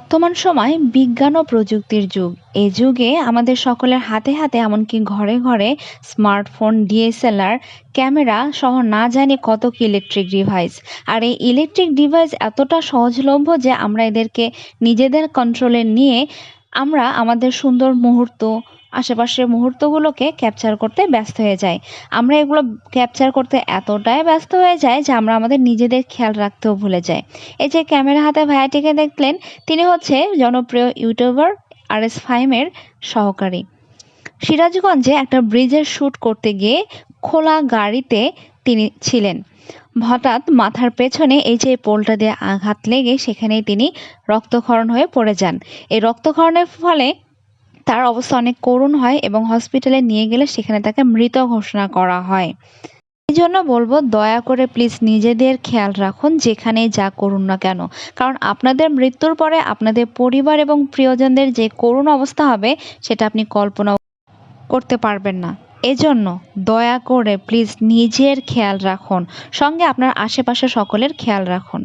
বর্তমান সময় বিজ্ঞান ও প্রযুক্তির যুগ। এই যুগে আমাদের সকলের হাতে হাতে, এমনকি ঘরে ঘরে স্মার্টফোন, ডিএসএলআর ক্যামেরা সহ না জানি কত কি ইলেকট্রিক ডিভাইস। আর এই ইলেকট্রিক ডিভাইস এতটা সহজলভ্য যে আমরা এদেরকে নিজেদের কন্ট্রোলে নিয়ে আমরা আমাদের সুন্দর মুহূর্ত, আশেপাশের মুহূর্তগুলোকে ক্যাপচার করতে ব্যস্ত হয়ে যাই। আমরা এগুলো ক্যাপচার করতে এতটাই ব্যস্ত হয়ে যাই যে আমরা আমাদের নিজেদের খেয়াল রাখতেও ভুলে যাই। এই যে ক্যামেরা হাতে ভাইয়াটিকে দেখলেন, তিনি হচ্ছে জনপ্রিয় ইউটিউবার RS ফাহিমের সহকারী। সিরাজগঞ্জে একটা ব্রিজের শ্যুট করতে গিয়ে খোলা গাড়িতে তিনি ছিলেন। হঠাৎ মাথার পেছনে এই যে পোলটা দিয়ে আঘাত লেগে সেখানেই তিনি রক্তক্ষরণ হয়ে পড়ে যান। এই রক্তক্ষরণের ফলে তার অবস্থা অনেক করুণ হয় এবং হসপিটালে নিয়ে গেলে সেখানে তাকে মৃত ঘোষণা করা হয়। এজন্য বলব, দয়া করে প্লিজ নিজেদের খেয়াল রাখুন যেখানেই যা করুন না কেন। কারণ আপনাদের মৃত্যুর পরে আপনাদের পরিবার এবং প্রিয়জনদের যে করুণ অবস্থা হবে সেটা আপনি কল্পনাও করতে পারবেন না। এজন্য দয়া করে প্লিজ নিজের খেয়াল রাখুন, সঙ্গে আপনার আশেপাশে সকলের খেয়াল রাখুন।